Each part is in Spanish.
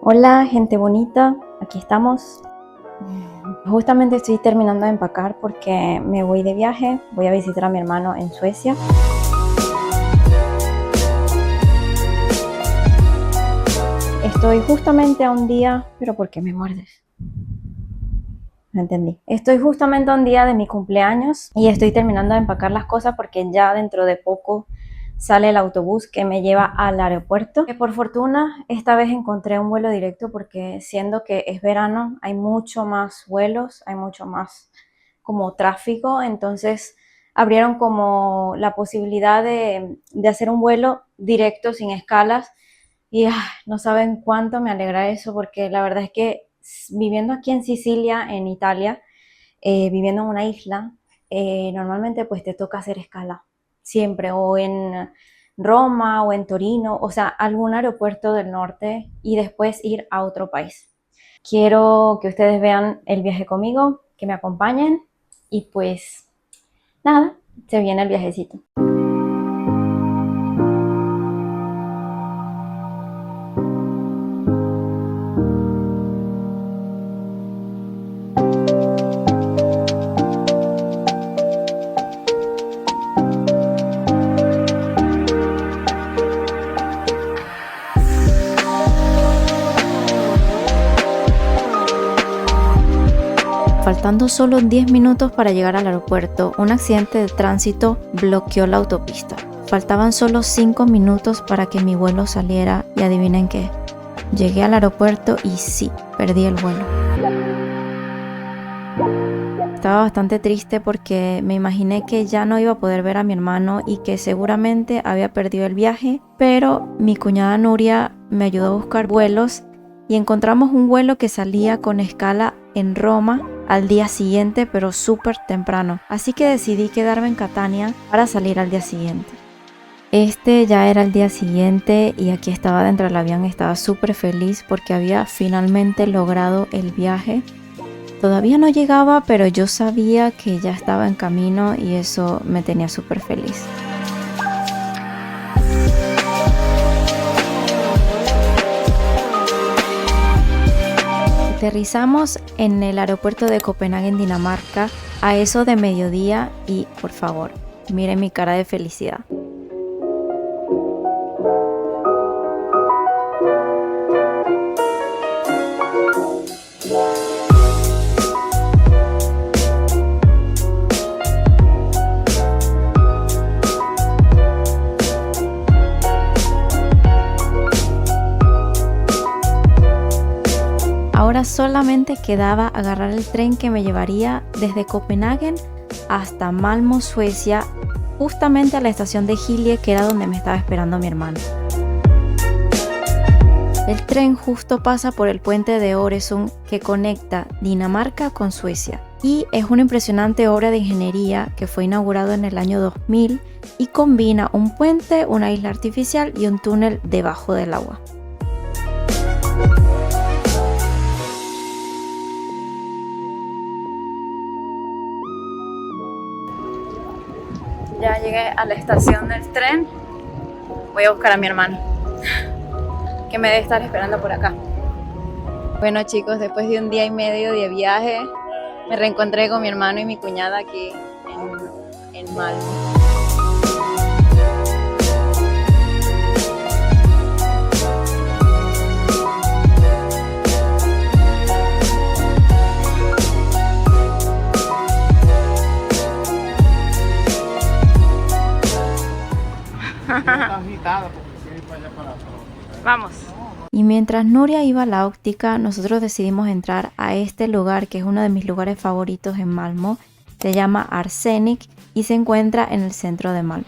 Hola, gente bonita, aquí estamos. Justamente estoy terminando de empacar porque me voy de viaje, voy a visitar a mi hermano en Suecia. Estoy justamente a un día, pero ¿por qué me muerdes? No entendí. Estoy justamente a un día de mi cumpleaños y estoy terminando de empacar las cosas porque ya dentro de poco sale el autobús que me lleva al aeropuerto. Por fortuna, esta vez encontré un vuelo directo porque siendo que es verano, hay mucho más vuelos, hay mucho más como tráfico, entonces abrieron como la posibilidad de hacer un vuelo directo sin escalas y no saben cuánto me alegra eso porque la verdad es que viviendo aquí en Sicilia, en Italia, viviendo en una isla, normalmente pues te toca hacer escala, siempre, o en Roma o en Torino, o sea, algún aeropuerto del norte y después ir a otro país. Quiero que ustedes vean el viaje conmigo, que me acompañen y pues nada, se viene el viajecito. Faltando solo 10 minutos para llegar al aeropuerto, un accidente de tránsito bloqueó la autopista. Faltaban solo 5 minutos para que mi vuelo saliera y adivinen qué. Llegué al aeropuerto y sí, perdí el vuelo. Estaba bastante triste porque me imaginé que ya no iba a poder ver a mi hermano y que seguramente había perdido el viaje, pero mi cuñada Nuria me ayudó a buscar vuelos y encontramos un vuelo que salía con escala en Roma al día siguiente, pero súper temprano. Así que decidí quedarme en Catania para salir al día siguiente. Este ya era el día siguiente y aquí estaba dentro del avión, estaba súper feliz porque había finalmente logrado el viaje. Todavía no llegaba, pero yo sabía que ya estaba en camino y eso me tenía súper feliz. Aterrizamos en el aeropuerto de Copenhague, en Dinamarca, a eso de mediodía y, por favor, miren mi cara de felicidad. Ahora solamente quedaba agarrar el tren que me llevaría desde Copenhague hasta Malmö, Suecia, justamente a la estación de Gilie, que era donde me estaba esperando mi hermano. El tren justo pasa por el puente de Øresund que conecta Dinamarca con Suecia y es una impresionante obra de ingeniería que fue inaugurado en el año 2000 y combina un puente, una isla artificial y un túnel debajo del agua. Ya llegué a la estación del tren. Voy a buscar a mi hermano, que me debe estar esperando por acá. Bueno chicos, después de un día y medio de viaje, me reencontré con mi hermano y mi cuñada aquí en Malmö. Vamos. Y mientras Nuria iba a la óptica, nosotros decidimos entrar a este lugar que es uno de mis lugares favoritos en Malmö. Se llama Arsenic y se encuentra en el centro de Malmö.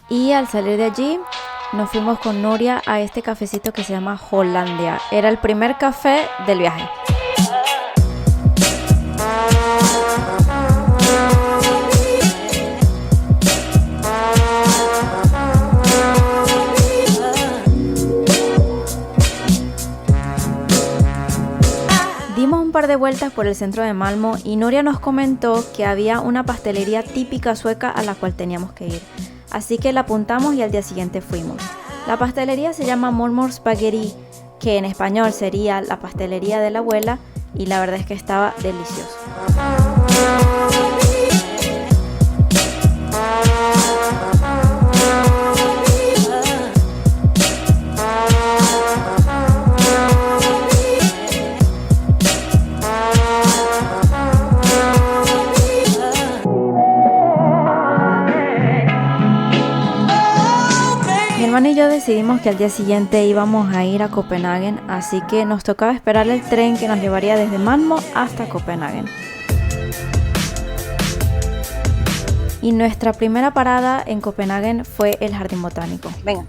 Y al salir de allí, nos fuimos con Nuria a este cafecito que se llama Hollandia. Era el primer café del viaje. vueltas por el centro de Malmö y Nuria nos comentó que había una pastelería típica sueca a la cual teníamos que ir. Así que la apuntamos y al día siguiente fuimos. La pastelería se llama Mormors Bageri, que en español sería la pastelería de la abuela, y la verdad es que estaba delicioso. Mi hermana y yo decidimos que al día siguiente íbamos a ir a Copenhague, así que nos tocaba esperar el tren que nos llevaría desde Malmö hasta Copenhague. Y nuestra primera parada en Copenhague fue el Jardín Botánico. Venga.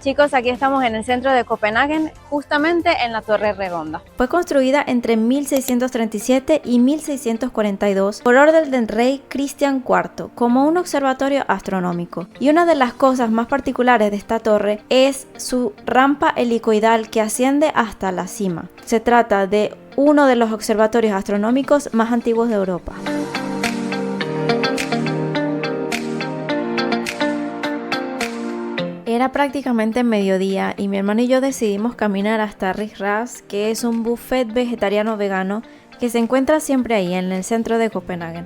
Chicos, aquí estamos en el centro de Copenhague, justamente en la Torre Redonda. Fue construida entre 1637 y 1642 por orden del rey Cristian IV como un observatorio astronómico. Y una de las cosas más particulares de esta torre es su rampa helicoidal que asciende hasta la cima. Se trata de uno de los observatorios astronómicos más antiguos de Europa. Era prácticamente mediodía y mi hermano y yo decidimos caminar hasta Ris Ras, que es un buffet vegetariano vegano que se encuentra siempre ahí en el centro de Copenhague.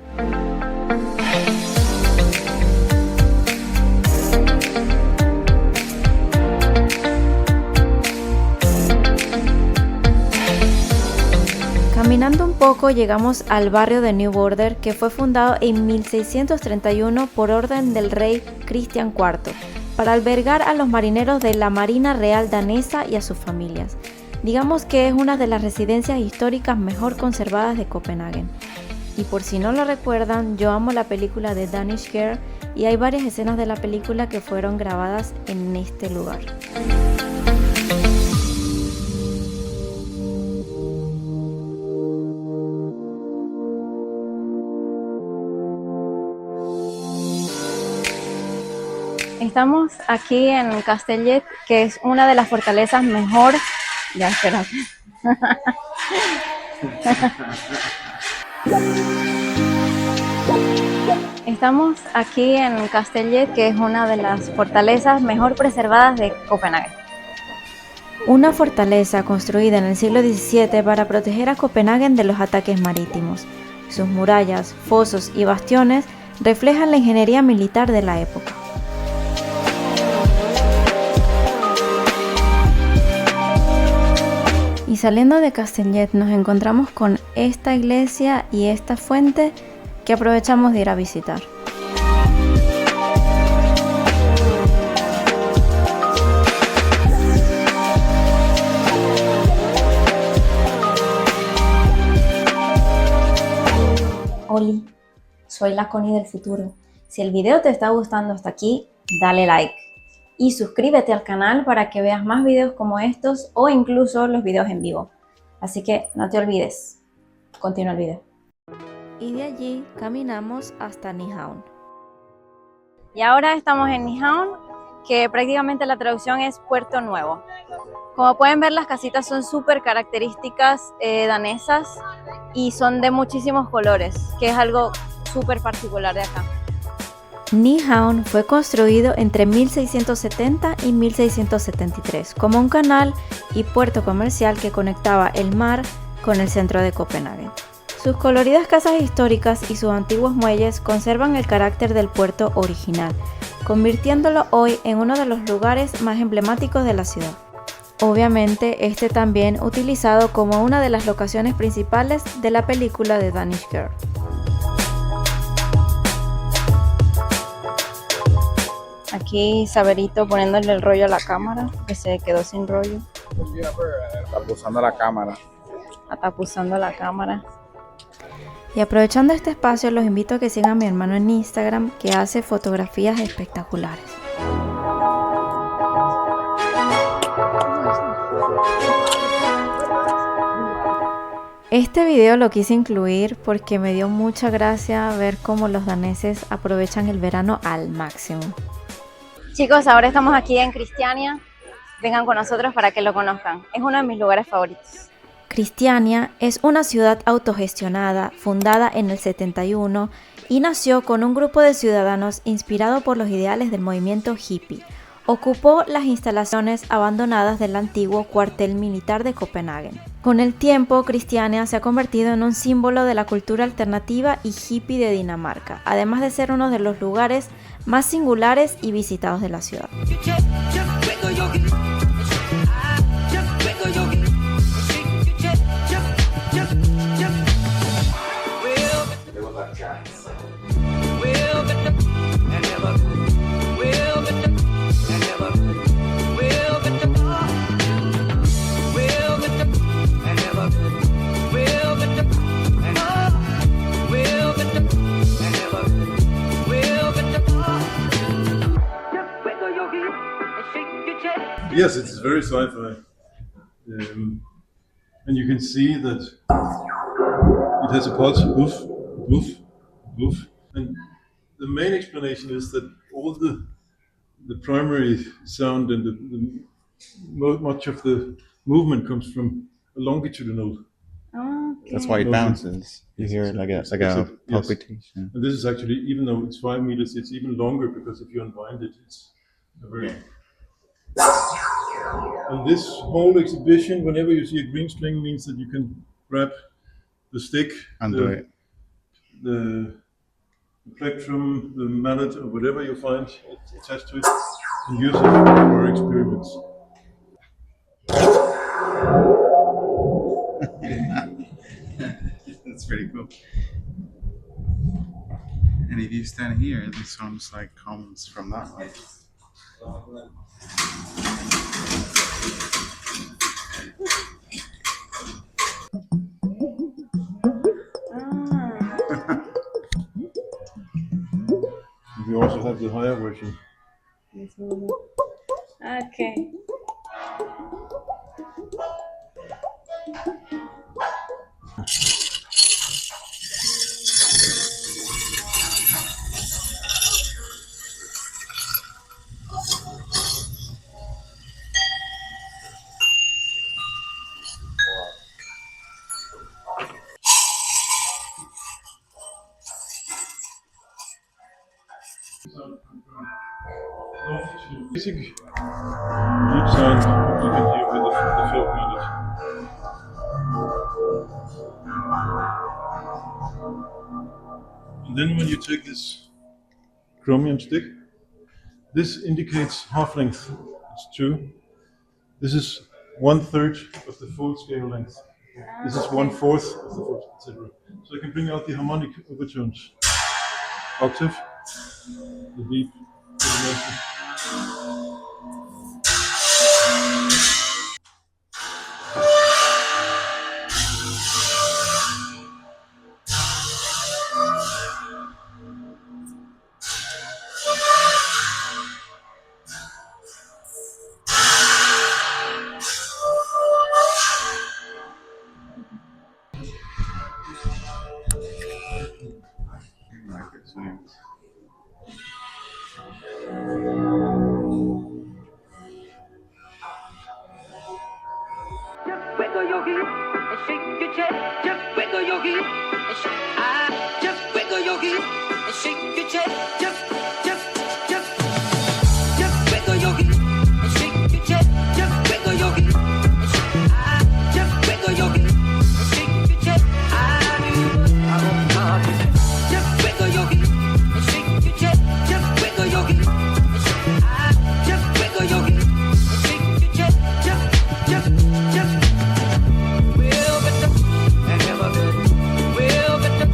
Caminando un poco llegamos al barrio de New Border, que fue fundado en 1631 por orden del rey Cristian IV. Para albergar a los marineros de la Marina Real danesa y a sus familias. Digamos que es una de las residencias históricas mejor conservadas de Copenhague. Y por si no lo recuerdan, yo amo la película de Danish Girl y hay varias escenas de la película que fueron grabadas en este lugar. Estamos aquí en Castellet, que es una de las fortalezas mejor... Ya, espera. Estamos aquí en Castellet, que es una de las fortalezas mejor preservadas de Copenhague. Una fortaleza construida en el siglo XVII para proteger a Copenhague de los ataques marítimos. Sus murallas, fosos y bastiones reflejan la ingeniería militar de la época. Y saliendo de Castellet nos encontramos con esta iglesia y esta fuente que aprovechamos de ir a visitar. Oli, soy la Connie del futuro. Si el video te está gustando hasta aquí, dale like. Y suscríbete al canal para que veas más videos como estos o incluso los videos en vivo. Así que no te olvides. Continúa el video. Y de allí caminamos hasta Nyhavn. Y ahora estamos en Nyhavn, que prácticamente la traducción es Puerto Nuevo. Como pueden ver, las casitas son súper características danesas y son de muchísimos colores, que es algo súper particular de acá. Nyhavn fue construido entre 1670 y 1673 como un canal y puerto comercial que conectaba el mar con el centro de Copenhague. Sus coloridas casas históricas y sus antiguos muelles conservan el carácter del puerto original, convirtiéndolo hoy en uno de los lugares más emblemáticos de la ciudad. Obviamente, este también utilizado como una de las locaciones principales de la película de Danish Girl. Aquí Saberito poniéndole el rollo a la cámara, que se quedó sin rollo. Tapuzando la cámara. Atapuzando la cámara. Y aprovechando este espacio, los invito a que sigan a mi hermano en Instagram, que hace fotografías espectaculares. Este video lo quise incluir porque me dio mucha gracia ver cómo los daneses aprovechan el verano al máximo. Chicos, ahora estamos aquí en Cristiania. Vengan con nosotros para que lo conozcan. Es uno de mis lugares favoritos. Cristiania es una ciudad autogestionada, fundada en el 71 y nació con un grupo de ciudadanos inspirado por los ideales del movimiento hippie. Ocupó las instalaciones abandonadas del antiguo cuartel militar de Copenhague. Con el tiempo, Cristiania se ha convertido en un símbolo de la cultura alternativa y hippie de Dinamarca, además de ser uno de los lugares más singulares y visitados de la ciudad. Yes, it's very sci-fi, and you can see that it has a pulse, woof, woof, woof, and the main explanation is that all the primary sound and much of the movement comes from a longitudinal. Okay. That's why it bounces. You hear it like a palpitation. Yes. And this is actually, even though it's 5 meters, it's even longer because if you unwind it, it's a very. And this whole exhibition, whenever you see a green string, means that you can grab the stick, the plectrum, the mallet, or whatever you find attached to it, and use it for experiments. That's pretty cool. And if you stand here, the sounds like comes from that one. We also have the higher version. Okay. Basic deep sound you can hear with the felt mallet. And then when you take this chromium stick, this indicates half length. It's 2. This is 1/3 of the full scale length. This is 1/4 of the full, etc. So I can bring out the harmonic overtones. Octave, the deep, the master. Wiggle your heel and shake your chest. Just wiggle your heel and shake. Just wiggle your heel and shake your chest. Just wiggle your heel and shake your chest. Just wiggle your heel and shake. Just wiggle your heel and shake your chest. Just wiggle your heel and shake your chest. Just wiggle your heel and shake. Just wiggle your heel and shake your chest. Just. We'll get them and never good. We'll get them.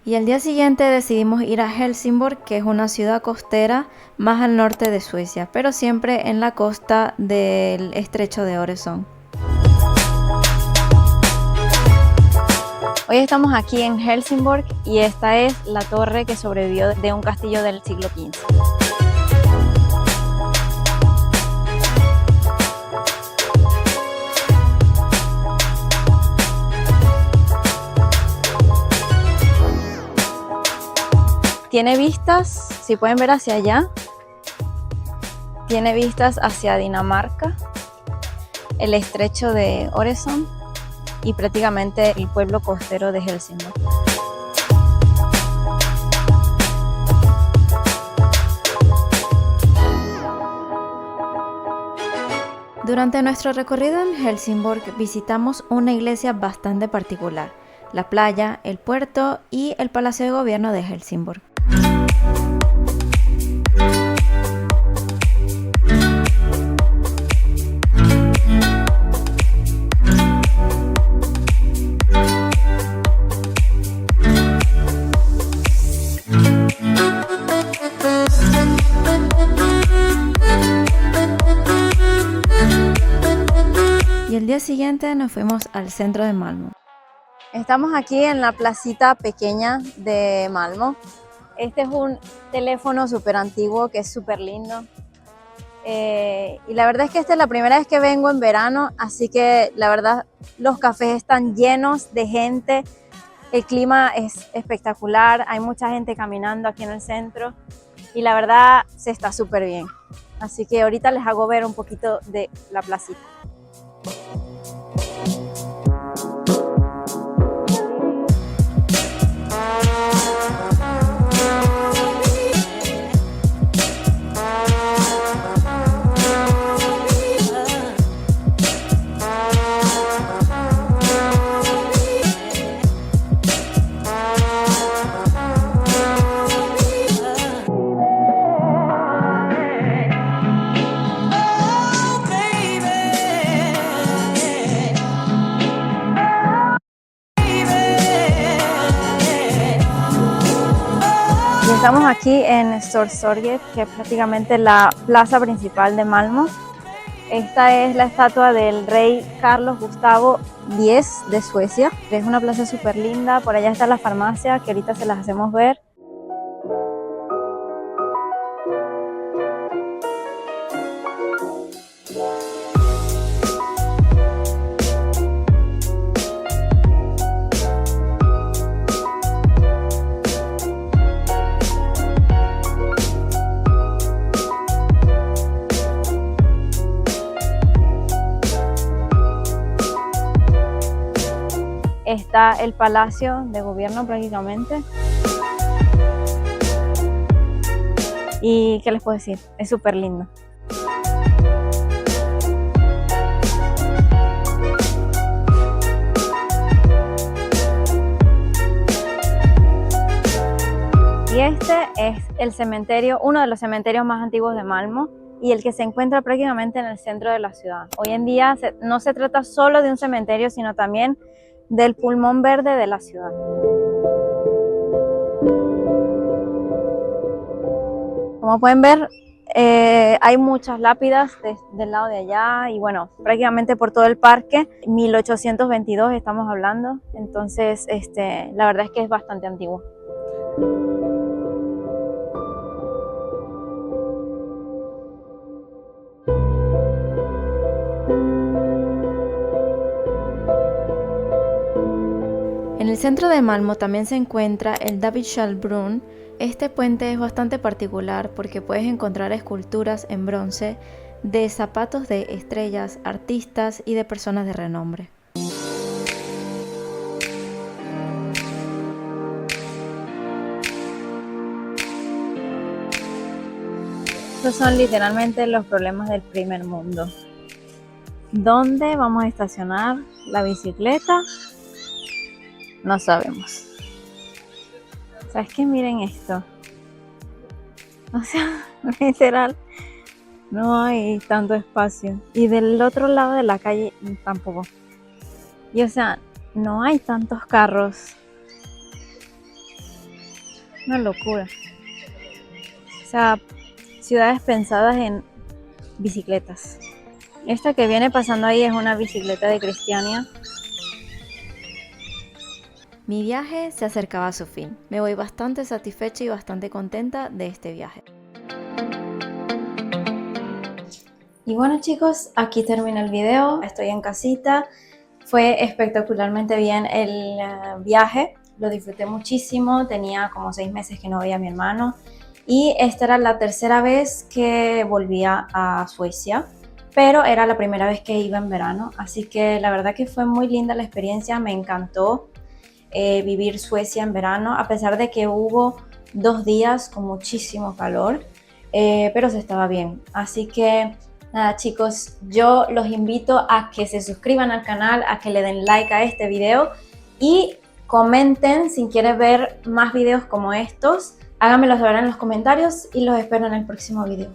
Y al día siguiente decidimos ir a Helsingborg, que es una ciudad costera más al norte de Suecia, pero siempre en la costa del estrecho de Øresund. Hoy estamos aquí en Helsingborg y esta es la torre que sobrevivió de un castillo del siglo XV. Tiene vistas, si pueden ver hacia allá, tiene vistas hacia Dinamarca, el estrecho de Øresund y prácticamente el pueblo costero de Helsingborg. Durante nuestro recorrido en Helsingborg visitamos una iglesia bastante particular, la playa, el puerto y el Palacio de Gobierno de Helsingborg. Y el día siguiente nos fuimos al centro de Malmö. Estamos aquí en la placita pequeña de Malmö. Este es un teléfono súper antiguo que es súper lindo. Y la verdad es que esta es la primera vez que vengo en verano, así que la verdad los cafés están llenos de gente. El clima es espectacular, hay mucha gente caminando aquí en el centro y la verdad se está súper bien. Así que ahorita les hago ver un poquito de la placita. Y estamos aquí en Stortorget, que es prácticamente la plaza principal de Malmö. Esta es la estatua del rey Carlos Gustavo X de Suecia. Es una plaza súper linda. Por allá está la farmacia, que ahorita se las hacemos ver. Está el Palacio de Gobierno prácticamente. Y ¿qué les puedo decir? Es súper lindo. Y este es el cementerio, uno de los cementerios más antiguos de Malmö y el que se encuentra prácticamente en el centro de la ciudad. Hoy en día no se trata solo de un cementerio, sino también del pulmón verde de la ciudad. Como pueden ver, hay muchas lápidas del lado de allá y bueno, prácticamente por todo el parque. 1822 estamos hablando, entonces la verdad es que es bastante antiguo. En el centro de Malmö también se encuentra el Davidshallbrun. Este puente es bastante particular porque puedes encontrar esculturas en bronce de zapatos de estrellas, artistas y de personas de renombre. Estos son literalmente los problemas del primer mundo. ¿Dónde vamos a estacionar la bicicleta? No sabemos. ¿Sabes qué? Miren esto. O sea, literal, no hay tanto espacio. Y del otro lado de la calle tampoco. Y o sea, no hay tantos carros. Una locura. O sea, ciudades pensadas en bicicletas. Esta que viene pasando ahí es una bicicleta de Cristiania. Mi viaje se acercaba a su fin. Me voy bastante satisfecha y bastante contenta de este viaje. Y bueno chicos, aquí termina el video. Estoy en casita. Fue espectacularmente bien el viaje. Lo disfruté muchísimo. Tenía como 6 meses que no veía a mi hermano. Y esta era la tercera vez que volvía a Suecia. Pero era la primera vez que iba en verano. Así que la verdad que fue muy linda la experiencia. Me encantó vivir Suecia en verano. A pesar de que hubo 2 días con muchísimo calor. Pero se estaba bien. Así que... nada chicos, yo los invito a que se suscriban al canal, a que le den like a este video y comenten si quieren ver más videos como estos. Háganmelo saber en los comentarios y los espero en el próximo video.